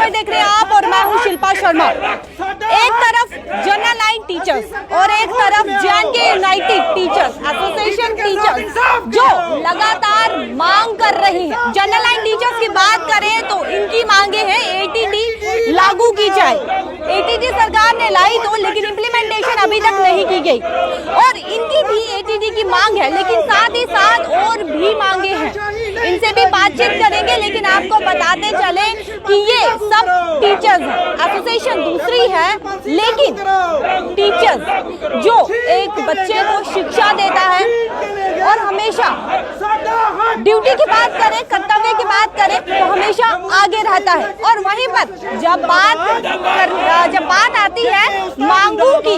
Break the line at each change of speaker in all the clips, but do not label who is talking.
खबर देख रहे हैं आप और मैं हूं शिल्पा शर्मा। एक तरफ जनरल लाइन टीचर्स और एक तरफ जे.एन.के यूनाइटेड टीचर्स एसोसिएशन टीचर्स जो लगातार मांग कर रही है। जनरल लाइन टीचर्स की बात करें तो इनकी मांगे हैं एटीडी लागू की जाए। एटीडी सरकार ने लाई तो, लेकिन इम्प्लीमेंटेशन अभी तक नहीं की गई और इनकी भी एटीडी की मांग है, लेकिन साथ ही साथ और भी मांगे हैं। इनसे भी बातचीत करेंगे, लेकिन आपको बताते चले कि ये सब टीचर्स एसोसिएशन दूसरी है, लेकिन टीचर्स जो एक बच्चे को शिक्षा देता है और हमेशा ड्यूटी की बात करें, कर्तव्य की बात करें तो हमेशा आगे रहता है। और वहीं पर जब बात आती है मांगों की,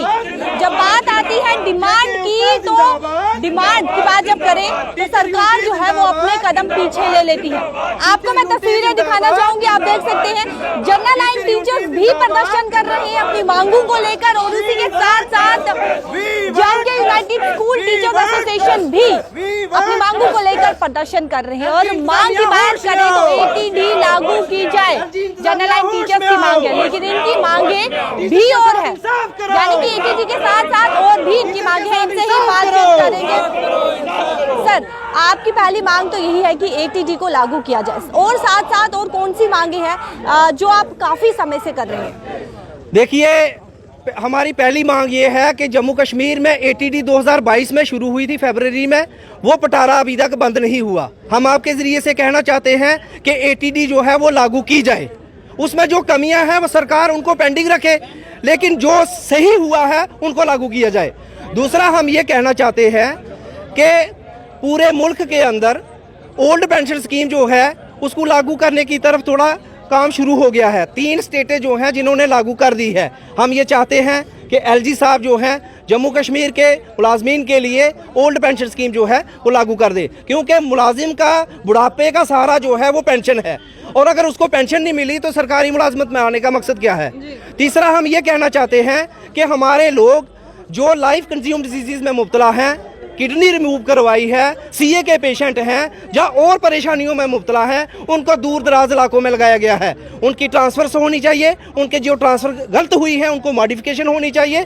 जब बात आती है डिमांड की, तो डिमांड की बात जब करें तो सरकार जो है वो अपने कदम पीछे ले लेती है। आपको मैं तस्वीरें दिखाना चाहूंगी, आप देख सकते हैं जनरल लाइन टीचर्स भी प्रदर्शन कर रहे हैं अपनी मांगों को लेकर और उसी के साथ साथ जे.एन.के यूनाइटेड स्कूल टीचर्स एसोसिएशन भी अपनी मांगों को लेकर प्रदर्शन कर रहे हैं। और मांग की बात करें तो एटीडी लागू की जाए, जनरल लाइन टीचर्स की मांग है, लेकिन इनकी मांगे भी और है, यानी कि एटीडी के साथ साथ और भी इनकी मांगे हैं। इनसे ही बातचीत करेंगे। सर, आपकी पहली मांग तो यही है कि एटीडी को लागू किया जाए, और साथ साथ और कौन सी मांगे हैं जो आप काफी समय से कर रहे हैं?
देखिए, हमारी पहली मांग ये है कि जम्मू कश्मीर में एटीडी 2022 में शुरू हुई थी फरवरी में, वो पिटारा अभी तक बंद नहीं हुआ। हम आपके जरिए से कहना चाहते हैं कि एटीडी जो है वो लागू की जाए। उसमें जो कमियां हैं वो सरकार उनको पेंडिंग रखे, लेकिन जो सही हुआ है उनको लागू किया जाए। दूसरा, हम ये कहना चाहते हैं कि पूरे मुल्क के अंदर ओल्ड पेंशन स्कीम जो है उसको लागू करने की तरफ थोड़ा काम शुरू हो गया है। 3 स्टेटें जो हैं जिन्होंने लागू कर दी है। हम ये चाहते हैं कि एलजी साहब जो हैं जम्मू कश्मीर के मुलाजमीन के लिए ओल्ड पेंशन स्कीम जो है वो लागू कर दे, क्योंकि मुलाजिम का बुढ़ापे का सहारा जो है वो पेंशन है, और अगर उसको पेंशन नहीं मिली तो सरकारी मुलाजमत में आने का मकसद क्या है। तीसरा, हम ये कहना चाहते हैं कि हमारे लोग जो लाइफ कंज्यूम डिजीज़ में मुब्तला हैं, किडनी रिमूव करवाई है, सीए के पेशेंट हैं या और परेशानियों में मुब्तला हैं, उनको दूर दराज इलाकों में लगाया गया है। उनकी ट्रांसफ़र होनी चाहिए, उनके जो ट्रांसफ़र गलत हुई है उनको मॉडिफिकेशन होनी चाहिए।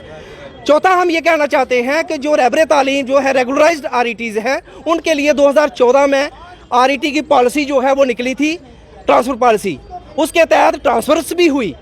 चौथा, हम ये कहना चाहते हैं कि जो रहबर तालीम जो है रेगुलराइज्ड आरईटीज़ हैं, उनके लिए 2014 में आरईटी की पॉलिसी जो है वो निकली थी, ट्रांसफ़र पॉलिसी, उसके तहत ट्रांसफ़र्स भी हुई।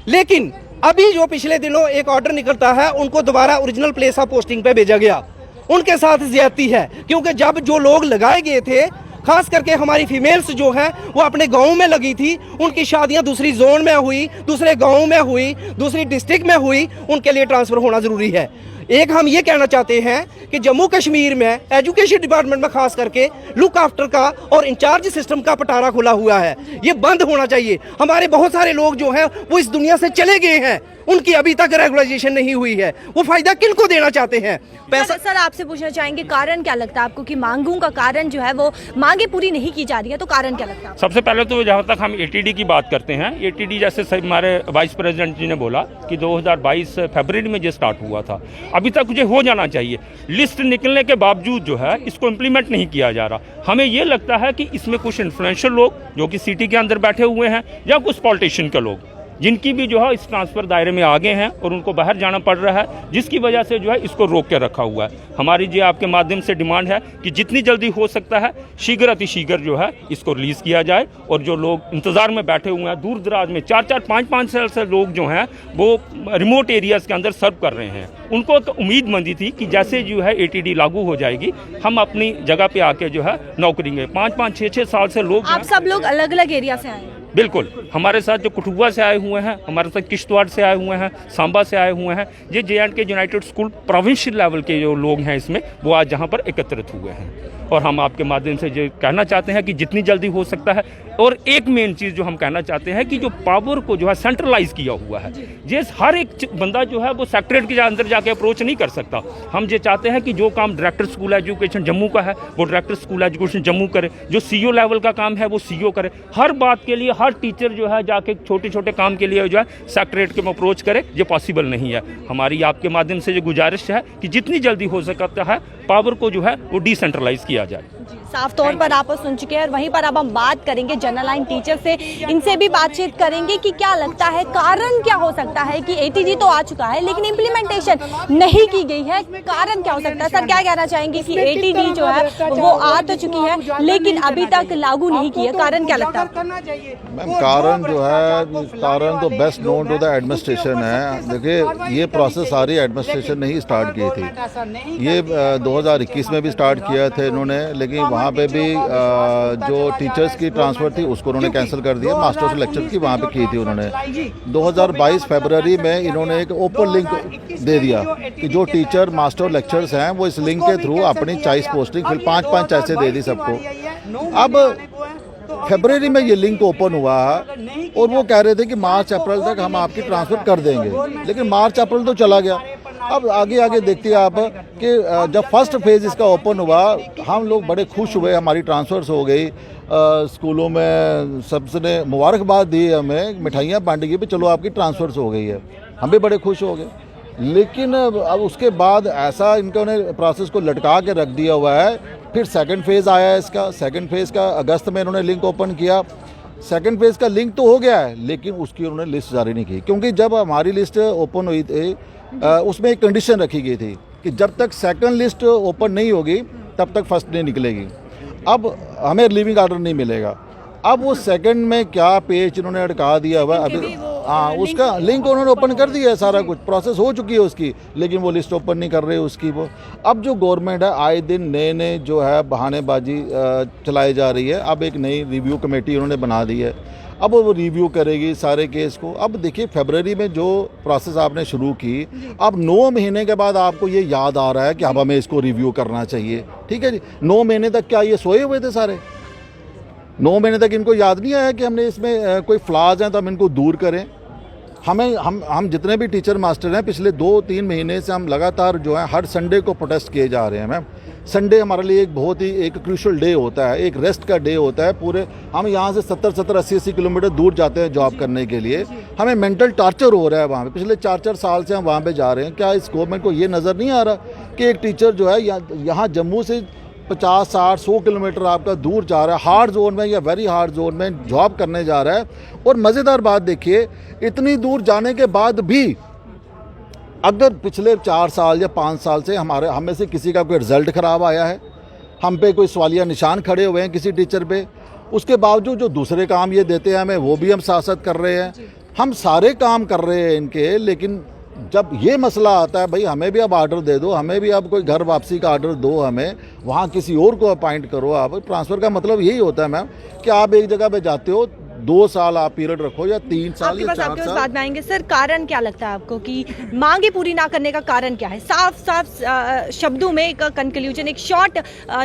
लेकिन अभी जो पिछले दिनों एक ऑर्डर निकलता है, उनको दोबारा ओरिजिनल प्लेस ऑफ पोस्टिंग पे भेजा गया। उनके साथ ज्यादती है, क्योंकि जब जो लोग लगाए गए थे, खास करके हमारी फीमेल्स जो हैं वो अपने गाँव में लगी थी, उनकी शादियां दूसरी जोन में हुई, दूसरे गाँव में हुई, दूसरी डिस्ट्रिक्ट में हुई, उनके लिए ट्रांसफ़र होना ज़रूरी है। एक, हम ये कहना चाहते हैं कि जम्मू कश्मीर में एजुकेशन डिपार्टमेंट में खास करके लुक आफ्टर का और इंचार्ज सिस्टम का पटारा खुला हुआ है, ये बंद होना चाहिए। हमारे बहुत सारे लोग जो हैं वो इस दुनिया से चले गए हैं, उनकी अभी तक रेगुलराइजेशन नहीं हुई है, वो फायदा किनको देना चाहते हैं? पैसा।
सर, आपसे पूछना चाहेंगे कारण क्या लगता है आपको कि मांगों का कारण जो है वो मांगे पूरी नहीं की जा रही है, तो कारण क्या लगता है?
सबसे पहले तो जहाँ तक हम एटीडी की बात करते हैं, एटीडी जैसे हमारे वाइस प्रेसिडेंट जी ने बोला कि 2022 फरवरी में जो स्टार्ट हुआ था, अभी तक मुझे हो जाना चाहिए। लिस्ट निकलने के बावजूद जो है इसको इम्प्लीमेंट नहीं किया जा रहा। हमें ये लगता है कि इसमें कुछ इन्फ्लुएंशियल लोग जो कि सिटी के अंदर बैठे हुए हैं या कुछ पॉलिटिशियन के लोग जिनकी भी जो है इस ट्रांसफ़र दायरे में आगे हैं और उनको बाहर जाना पड़ रहा है, जिसकी वजह से जो है इसको रोक के रखा हुआ है। हमारी जो आपके माध्यम से डिमांड है कि जितनी जल्दी हो सकता है शीघ्र अतिशीघ्र जो है इसको रिलीज़ किया जाए, और जो लोग इंतज़ार में बैठे हुए हैं दूर दराज में 4-4, 5-5 साल से लोग जो हैं वो रिमोट एरियाज़ के अंदर सर्व कर रहे हैं, उनको एक उम्मीदमंदी थी कि जैसे जो है एटीडी लागू हो जाएगी हम अपनी जगह पे आके जो है नौकरी करेंगे। 5-5, 6-6 साल से लोग,
आप सब लोग अलग अलग एरिया से आए हैं?
बिल्कुल, हमारे साथ जो कठुआ से आए हुए हैं, हमारे साथ किश्तवाड़ से आए हुए हैं, सांबा से आए हुए हैं, ये J&K United school provincial level के जो लोग हैं इसमें, वो आज जहाँ पर एकत्रित हुए हैं। और हम आपके माध्यम से जो कहना चाहते हैं कि जितनी जल्दी हो सकता है, और एक मेन चीज़ जो हम कहना चाहते हैं कि जो पावर को जो है सेंट्रलाइज किया हुआ है, ये हर एक बंदा जो है वो सेक्रेटरीट के अंदर जाके अप्रोच नहीं कर सकता। हम ये चाहते हैं कि जो काम डायरेक्टर स्कूल एजुकेशन जम्मू का है वो डायरेक्टर स्कूल एजुकेशन जम्मू करे, जो सीईओ लेवल का काम है वो सीईओ करे। हर बात के लिए हर टीचर जो है जाके छोटे छोटे काम के लिए जो है सेक्रेटरीट के में अप्रोच करे, ये पॉसिबल नहीं है। हमारी आपके माध्यम से जो गुजारिश है कि जितनी जल्दी हो सकता है पावर को जो है वो डिसेंट्रलाइज किया जाए।
साफ तौर पर आप सुन चुके हैं और वहीं पर अब हम बात करेंगे जनरल लाइन टीचर से, इनसे भी बातचीत करेंगे कि क्या लगता है कारण क्या हो सकता है कि एटीडी तो आ चुका है लेकिन इम्प्लीमेंटेशन नहीं की गई है, कारण क्या हो सकता है? सर क्या कहना चाहेंगे कि एटीडी जो है वो आ तो चुकी है लेकिन अभी तक लागू नहीं की है, कारण क्या लगता है?
मैम कारण जो है, कारण तो best known to the administration है। देखिए ये प्रोसेस सारी एडमिनिस्ट्रेशन ने ही स्टार्ट की थी। ये 2021 में भी स्टार्ट किया थे इन्होंने, लेकिन वहाँ पे भी जो टीचर्स की ट्रांसफ़र थी उसको उन्होंने कैंसिल कर दिया। मास्टर्स लेक्चर की वहाँ पे की थी उन्होंने। 2022 फरवरी में इन्होंने एक ओपन लिंक दे दिया कि जो टीचर मास्टर लेक्चर्स हैं वो इस लिंक के थ्रू अपनी चॉइस पोस्टिंग फिर 5-5 ऐसे दे दी सबको। अब फरवरी में ये लिंक ओपन हुआ और वो कह रहे थे कि मार्च अप्रैल तक हम आपकी ट्रांसफ़र कर देंगे, लेकिन मार्च अप्रैल तो चला गया। अब आगे देखते आप कि जब फर्स्ट फेज़ इसका ओपन हुआ हम लोग बड़े खुश हुए, हमारी ट्रांसफ़र्स हो गई। स्कूलों में सबसे मुबारकबाद दी, हमें मिठाइयाँ बांटी गई, चलो आपकी ट्रांसफ़र्स हो गई है, हम भी बड़े खुश हो गए। लेकिन अब उसके बाद ऐसा इन्होंने प्रोसेस को लटका के रख दिया हुआ है। फिर सेकंड फेज़ आया इसका, सेकंड फेज़ का अगस्त में इन्होंने लिंक ओपन किया। सेकंड फेज़ का लिंक तो हो गया है लेकिन उसकी उन्होंने लिस्ट जारी नहीं की, क्योंकि जब हमारी लिस्ट ओपन हुई थी उसमें एक कंडीशन रखी गई थी कि जब तक सेकंड लिस्ट ओपन नहीं होगी तब तक फर्स्ट नहीं निकलेगी। अब हमें लिविंग ऑर्डर नहीं मिलेगा। अब वो सेकंड में क्या पेज इन्होंने अटका दिया हुआ अभी, हाँ उसका लिंक उन्होंने ओपन कर दिया है, सारा कुछ प्रोसेस हो चुकी है उसकी, लेकिन वो लिस्ट ओपन नहीं कर रहे उसकी। वो अब जो गवर्नमेंट है आए दिन नए जो है बहानेबाजी चलाई जा रही है। अब एक नई रिव्यू कमेटी उन्होंने बना दी है, अब वो रिव्यू करेगी सारे केस को। अब देखिए फरवरी में जो प्रोसेस आपने शुरू की, अब 9 महीने के बाद आपको ये याद आ रहा है कि अब हमें इसको रिव्यू करना चाहिए। ठीक है जी, 9 महीने तक क्या ये सोए हुए थे सारे? 9 महीने तक इनको याद नहीं आया कि हमने इसमें कोई फ्लॉज हैं तो हम इनको दूर करें। हम जितने भी टीचर मास्टर हैं पिछले 2-3 महीने से हम लगातार जो है हर संडे को प्रोटेस्ट किए जा रहे हैं। मैम संडे हमारे लिए एक बहुत ही एक क्रूशल डे होता है, एक रेस्ट का डे होता है। पूरे हम यहाँ से 70-70, 80-80 किलोमीटर दूर जाते हैं जॉब करने के लिए। हमें मेंटल टॉर्चर हो रहा है वहाँ पे, पिछले 4-4 साल से हम वहाँ पे जा रहे हैं। क्या इस गवर्नमेंट को ये नज़र नहीं आ रहा कि एक टीचर जो है यहाँ जम्मू से 50, 60, 100 किलोमीटर आपका दूर जा रहा है, हार्ड जोन में या वेरी हार्ड जोन में जॉब करने जा रहा है। और मज़ेदार बात देखिए, इतनी दूर जाने के बाद भी अगर पिछले 4 साल या 5 साल से हम में से किसी का कोई रिज़ल्ट ख़राब आया है, हम पे कोई सवालिया निशान खड़े हुए हैं किसी टीचर पे, उसके बावजूद जो दूसरे काम ये देते हैं हमें वो भी हम साथ कर रहे हैं। हम सारे काम कर रहे हैं इनके, लेकिन जब ये मसला आता है भाई हमें भी अब ऑर्डर दे दो, हमें भी अब कोई घर वापसी का ऑर्डर दो, हमें वहाँ किसी और को अपॉइंट करो। आप ट्रांसफ़र का मतलब यही होता है मैम कि आप एक जगह पे जाते हो, 2 साल आप पीरियड रखो या 3 साल या 4 साल।
बात में आएंगे सर, कारण क्या लगता है आपको कि मांगे पूरी ना करने का कारण क्या है? साफ शब्दों में एक कंक्लूजन, एक शॉर्ट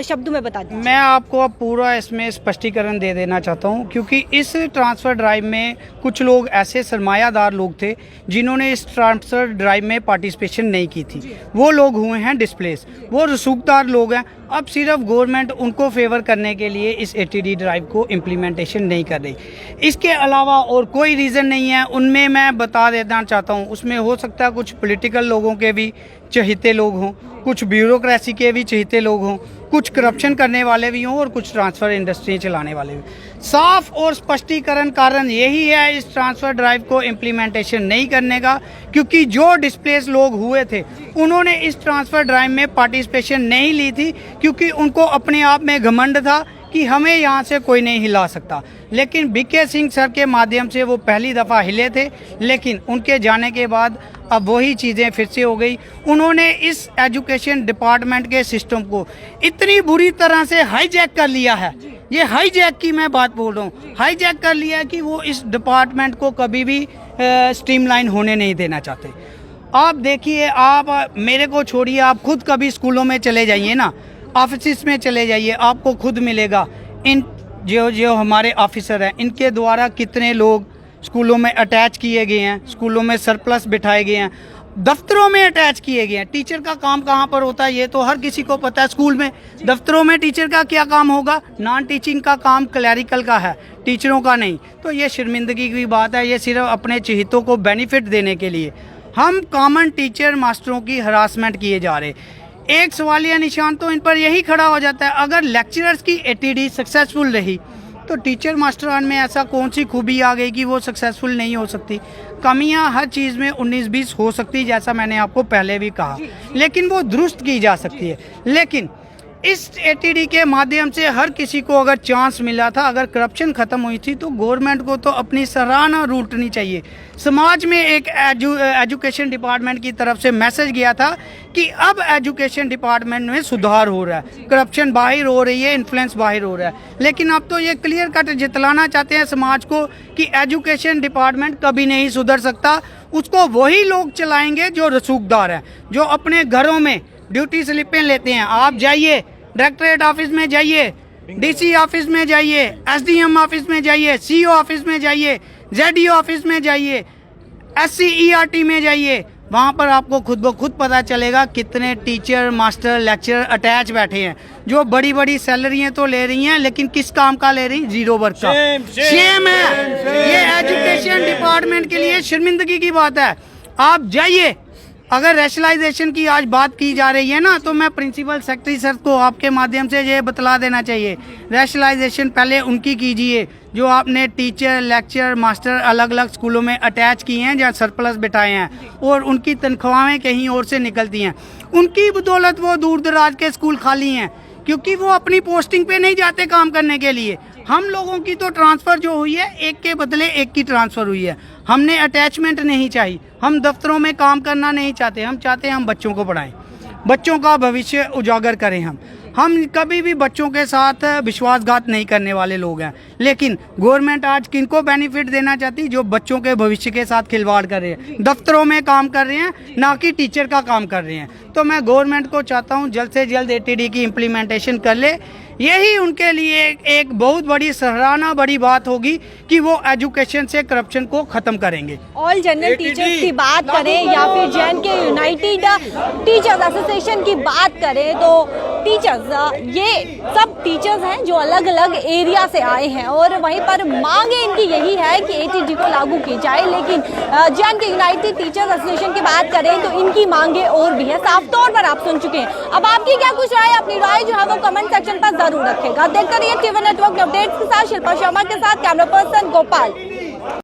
शब्दों में बता दीजिए।
मैं आपको अब पूरा इसमें स्पष्टीकरण दे देना चाहता हूं, क्योंकि इस ट्रांसफ़र ड्राइव में कुछ लोग ऐसे सरमायादार लोग थे जिन्होंने इस ट्रांसफ़र ड्राइव में पार्टिसिपेशन नहीं की थी। वो लोग हुए हैं डिस्प्लेस, वो रसूखदार लोग हैं। अब सिर्फ गवर्नमेंट उनको फेवर करने के लिए इस एटीडी ड्राइव को इम्प्लीमेंटेशन नहीं कर रही, इसके अलावा और कोई रीज़न नहीं है। उनमें मैं बता देना चाहता हूँ, उसमें हो सकता है कुछ पॉलिटिकल लोगों के भी चहेते लोग हों, कुछ ब्यूरोक्रेसी के भी चहेते लोग हों, कुछ करप्शन करने वाले भी हों और कुछ ट्रांसफ़र इंडस्ट्री चलाने वाले भी। साफ और स्पष्टीकरण कारण यही है इस ट्रांसफ़र ड्राइव को इम्प्लीमेंटेशन नहीं करने का, क्योंकि जो डिस्प्लेस लोग हुए थे उन्होंने इस ट्रांसफ़र ड्राइव में पार्टिसिपेशन नहीं ली थी, क्योंकि उनको अपने आप में घमंड था कि हमें यहाँ से कोई नहीं हिला सकता। लेकिन बीके सिंह सर के माध्यम से वो पहली दफ़ा हिले थे, लेकिन उनके जाने के बाद अब वही चीज़ें फिर से हो गई। उन्होंने इस एजुकेशन डिपार्टमेंट के सिस्टम को इतनी बुरी तरह से हाईजैक कर लिया है, ये हाईजैक की मैं बात बोल रहा हूँ, हाईजैक कर लिया है कि वो इस डिपार्टमेंट को कभी भी स्ट्रीमलाइन होने नहीं देना चाहते। आप देखिए, आप मेरे को छोड़िए, आप खुद कभी स्कूलों में चले जाइए ना, ऑफिस में चले जाइए, आपको खुद मिलेगा इन जो हमारे ऑफिसर हैं इनके द्वारा कितने लोग स्कूलों में अटैच किए गए हैं, स्कूलों में सरप्लस बिठाए गए हैं, दफ्तरों में अटैच किए गए हैं। टीचर का काम कहाँ पर होता है ये तो हर किसी को पता है, स्कूल में। दफ्तरों में टीचर का क्या काम होगा? नॉन टीचिंग का काम क्लैरिकल का है, टीचरों का नहीं। तो ये शर्मिंदगी की बात है, ये सिर्फ अपने चहेतों को बेनिफिट देने के लिए हम कॉमन टीचर मास्टरों की हरासमेंट किए जा रहे। एक सवालिया निशान तो इन पर यही खड़ा हो जाता है, अगर लेक्चरर्स की एटीडी सक्सेसफुल रही तो टीचर मास्टरान में ऐसा कौन सी खूबी आ गई कि वो सक्सेसफुल नहीं हो सकती। कमियां हर चीज़ में 19-20 हो सकती है, जैसा मैंने आपको पहले भी कहा, लेकिन वो दुरुस्त की जा सकती है। लेकिन इस एटीडी के माध्यम से हर किसी को अगर चांस मिला था, अगर करप्शन ख़त्म हुई थी, तो गवर्नमेंट को तो अपनी सराहना लूटनी चाहिए। समाज में एक एजुकेशन डिपार्टमेंट की तरफ से मैसेज गया था कि अब एजुकेशन डिपार्टमेंट में सुधार हो रहा है, करप्शन बाहर हो रही है, इन्फ्लुएंस बाहर हो रहा है। लेकिन अब तो ये क्लियर कट जितलाना चाहते हैं समाज को कि एजुकेशन डिपार्टमेंट कभी नहीं सुधर सकता, उसको वही लोग चलाएंगे जो रसूखदार हैं, जो अपने घरों में ड्यूटी स्लिपें लेते हैं। आप जाइए डायरेक्टरेट ऑफिस में जाइए, डीसी ऑफिस में जाइए, एसडीएम ऑफिस में जाइए, सीओ ऑफिस में जाइए, जेडीओ ऑफिस में जाइए, एससीईआरटी में जाइए, वहाँ पर आपको खुद ब खुद पता चलेगा कितने टीचर मास्टर लेक्चरर अटैच बैठे हैं, जो बड़ी बड़ी सैलरियाँ तो ले रही हैं, लेकिन किस काम का ले रही? जीरो वर्क का। शेम है ये, एजुकेशन डिपार्टमेंट के लिए शर्मिंदगी की बात है। आप जाइए, अगर रैशनलाइजेशन की आज बात की जा रही है ना, तो मैं प्रिंसिपल सेक्रेटरी सर को आपके माध्यम से ये बतला देना चाहिए, रैशनलाइजेशन पहले उनकी कीजिए जो आपने टीचर लेक्चर मास्टर अलग अलग स्कूलों में अटैच किए हैं, जहाँ सरप्लस बिठाए हैं और उनकी तनख्वाहें कहीं और से निकलती हैं। उनकी बदौलत वो दूर दराज के स्कूल खाली हैं, क्योंकि वो अपनी पोस्टिंग पे नहीं जाते काम करने के लिए। हम लोगों की तो ट्रांसफ़र जो हुई है, एक के बदले एक की ट्रांसफ़र हुई है। हमने अटैचमेंट नहीं चाहिए, हम दफ्तरों में काम करना नहीं चाहते, हम चाहते हैं हम बच्चों को पढ़ाएं, बच्चों का भविष्य उजागर करें। हम कभी भी बच्चों के साथ विश्वासघात नहीं करने वाले लोग हैं। लेकिन गवर्नमेंट आज किनको बेनिफिट देना चाहती? जो बच्चों के भविष्य के साथ खिलवाड़ कर रहे हैं, दफ्तरों में काम कर रहे हैं, ना कि टीचर का काम कर रहे हैं। तो मैं गवर्नमेंट को चाहता हूं जल्द से जल्द एटीडी की इम्प्लीमेंटेशन कर ले। यही उनके लिए एक बहुत बड़ी सराहना बड़ी बात होगी कि वो एजुकेशन से करप्शन को ख़त्म करेंगे।
ऑल जनरल टीचर्स की बात करें या फिर JNK यूनाइटेड टीचर्स एसोसिएशन की बात करें, तो टीचर्स ये सब टीचर्स हैं जो अलग अलग एरिया से आए हैं और वहीं पर मांगे इनकी यही है कि एटीडी को लागू की जाए। लेकिन JNK यूनाइटेड टीचर्स एसोसिएशन की बात करें तो इनकी मांगे और भी है। साफ तौर पर आप सुन चुके हैं। अब आपकी क्या कुछ राय, अपनी राय जो है वो कमेंट सेक्शन पर जरूर रखेगा। देखते रहिए टीवी नेटवर्क अपडेट्स के साथ शिल्पा शर्मा के साथ कैमरा पर्सन गोपाल।